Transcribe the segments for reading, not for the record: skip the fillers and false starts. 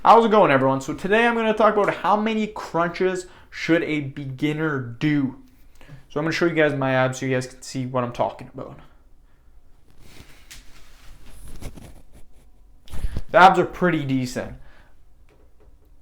How's it going, everyone? So today I'm going to talk about how many crunches should a beginner do. So I'm going to show you guys my abs so you guys can see what I'm talking about. The abs are pretty decent.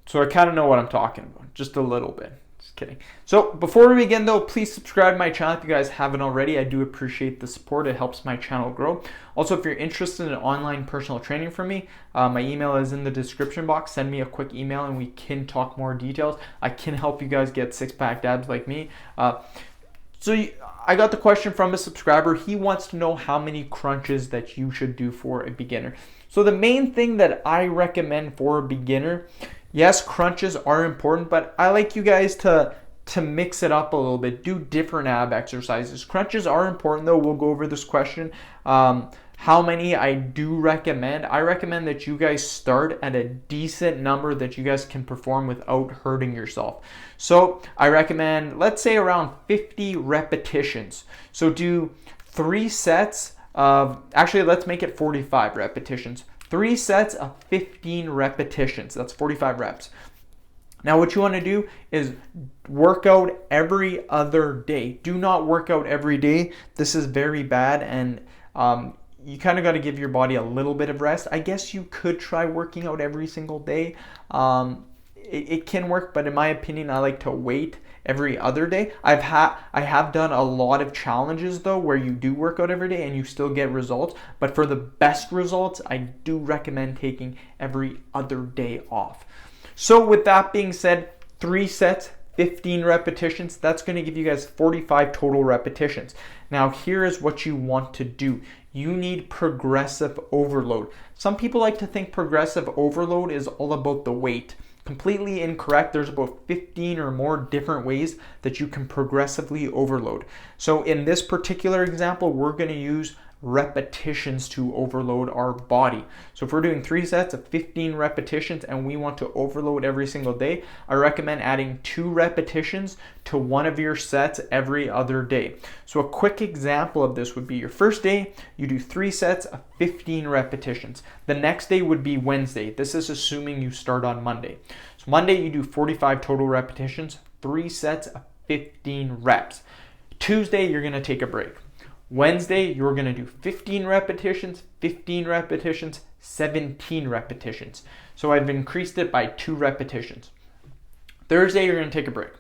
So I kind of know what I'm talking about, just a little bit. Just kidding. So before we begin though, please subscribe to my channel if you guys haven't already. I do appreciate the support. It helps my channel grow. Also, if you're interested in online personal training from me, my email is in the description box. Send me a quick email and we can talk more details. I can help you guys get six-pack abs like me. I got the question from a subscriber. He wants to know how many crunches that you should do for a beginner. So the main thing that I recommend for a beginner, yes, crunches are important, but I like you guys to mix it up a little bit. Do different ab exercises. Crunches are important though. We'll go over this question. How many I do recommend? I recommend that you guys start at a decent number that you guys can perform without hurting yourself. So I recommend, let's say around 50 repetitions. So do 3 sets of, actually let's make it 45 repetitions. 3 sets of 15 repetitions. That's 45 reps. Now what you want to do is work out every other day. Do not work out every day. This is very bad, and you kind of got to give your body a little bit of rest. I guess you could try working out every single day. It can work, but in my opinion, I like to wait every other day. I have done a lot of challenges though where you do work out every day and you still get results, but for the best results, I do recommend taking every other day off. So with that being said, 3 sets, 15 repetitions, that's going to give you guys 45 total repetitions. Now here is what you want to do. You need progressive overload. Some people like to think progressive overload is all about the weight. Completely incorrect. There's about 15 or more different ways that you can progressively overload. So in this particular example, we're going to use repetitions to overload our body. So if we're doing 3 sets of 15 repetitions and we want to overload every single day, I recommend adding 2 repetitions to one of your sets every other day. So a quick example of this would be your first day, you do 3 sets of 15 repetitions. The next day would be Wednesday. This is assuming you start on Monday. So Monday you do 45 total repetitions, 3 sets of 15 reps. Tuesday you're going to take a break. Wednesday, you're going to do 15 repetitions, 15 repetitions, 17 repetitions. So I've increased it by 2 repetitions. Thursday, you're going to take a break.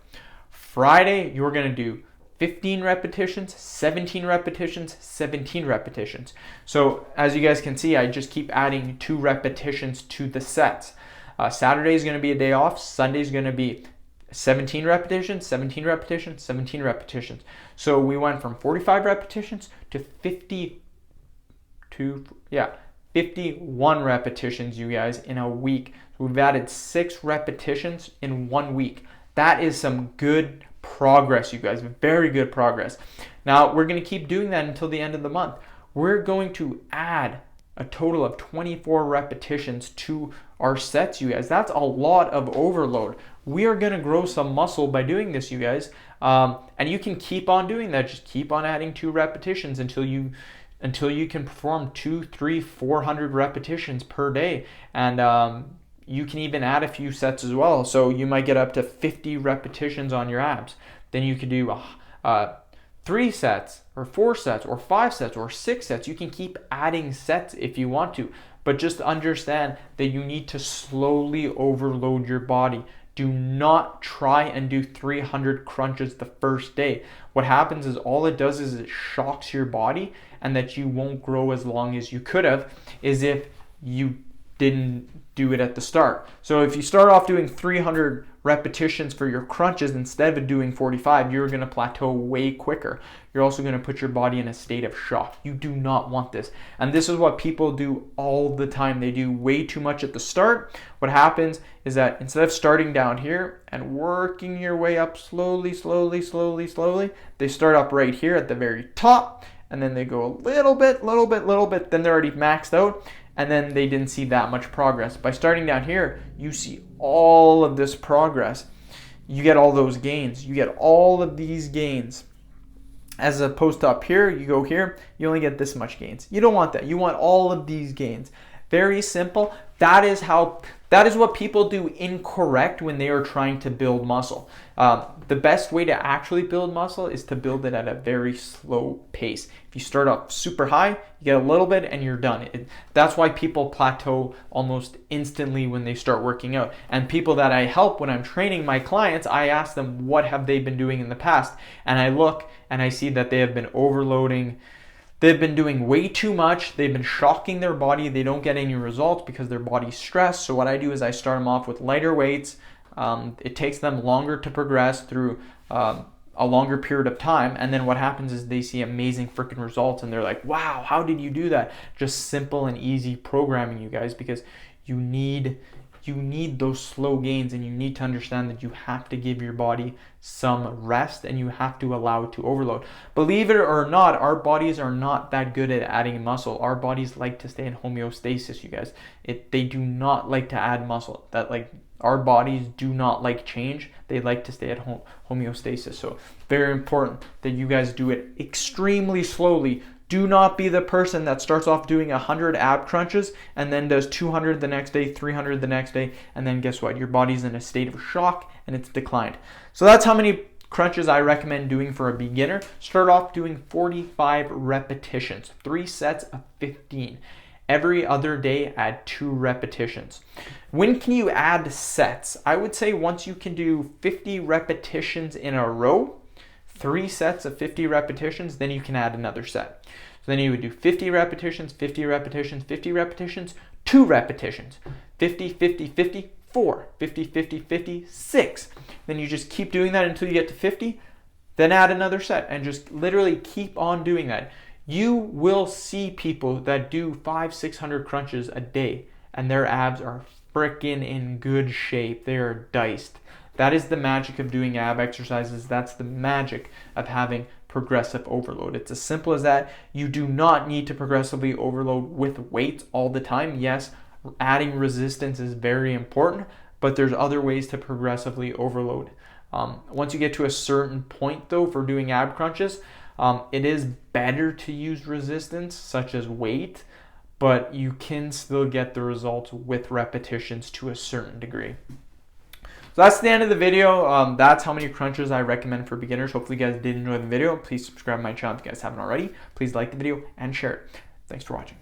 Friday, you're going to do 15 repetitions, 17 repetitions, 17 repetitions. So as you guys can see, I just keep adding 2 repetitions to the sets. Saturday is going to be a day off. Sunday is going to be 17 repetitions, 17 repetitions, 17 repetitions. So we went from 45 repetitions to 51 repetitions, you guys, in a week. So we've added 6 repetitions in 1 week. That is some good progress, you guys, very good progress. Now we're going to keep doing that until the end of the month. We're going to add a total of 24 repetitions to our sets, you guys. That's a lot of overload. We are going to grow some muscle by doing this, you guys. And you can keep on doing that. Just keep on adding 2 repetitions until you can perform 200, 300, 400 repetitions per day. And you can even add a few sets as well. So you might get up to 50 repetitions on your abs. Then you could do 3 sets or 4 sets or 5 sets or 6 sets. You can keep adding sets if you want to, but just understand that you need to slowly overload your body. Do not try and do 300 crunches the first day. What happens is all it does is it shocks your body, and that you won't grow as long as you could have is if you didn't do it at the start. So if you start off doing 300 repetitions for your crunches instead of doing 45, you're going to plateau way quicker. You're also going to put your body in a state of shock. You do not want this. And this is what people do all the time. They do way too much at the start. What happens is that instead of starting down here and working your way up slowly, they start up right here at the very top, and then they go a little bit, then they're already maxed out, and then they didn't see that much progress. By starting down here, you see all of this progress. You get all those gains. You get all of these gains. As opposed to up here, you go here, you only get this much gains. You don't want that. You want all of these gains. Very simple, that is what people do incorrect when they are trying to build muscle. The best way to actually build muscle is to build it at a very slow pace. If you start off super high, you get a little bit and you're done. That's why people plateau almost instantly when they start working out. And people that I help when I'm training my clients, I ask them what have they been doing in the past. And I look and I see that they have been overloading. They've been doing way too much. They've been shocking their body. They don't get any results because their body's stressed. So what I do is I start them off with lighter weights. It takes them longer to progress through a longer period of time. And then what happens is they see amazing freaking results and they're like, wow, how did you do that? Just simple and easy programming, you guys, because you need those slow gains, and you need to understand that you have to give your body some rest and you have to allow it to overload. Believe it or not, our bodies are not that good at adding muscle. Our bodies like to stay in homeostasis, you guys. They do not like to add muscle. Our bodies do not like change. They like to stay at homeostasis. So very important that you guys do it extremely slowly. Do not be the person that starts off doing 100 ab crunches and then does 200 the next day, 300 the next day, and then guess what? Your body's in a state of shock and it's declined. So that's how many crunches I recommend doing for a beginner. Start off doing 45 repetitions, 3 sets of 15. Every other day, add 2 repetitions. When can you add sets? I would say once you can do 50 repetitions in a row, 3 sets of 50 repetitions, then you can add another set. So then you would do 50 repetitions, 50 repetitions, 50 repetitions, 2 repetitions, 50, 50, 50, 4, 50, 50, 50, 6. Then you just keep doing that until you get to 50, then add another set and just literally keep on doing that. You will see people that do 500-600 crunches a day and their abs are freaking in good shape. They are diced. That is the magic of doing ab exercises. That's the magic of having progressive overload. It's as simple as that. You do not need to progressively overload with weights all the time. Yes, adding resistance is very important, but there's other ways to progressively overload. Once you get to a certain point though for doing ab crunches, it is better to use resistance such as weight, but you can still get the results with repetitions to a certain degree. So that's the end of the video. That's how many crunches I recommend for beginners. Hopefully you guys did enjoy the video. Please subscribe to my channel if you guys haven't already. Please like the video and share it. Thanks for watching.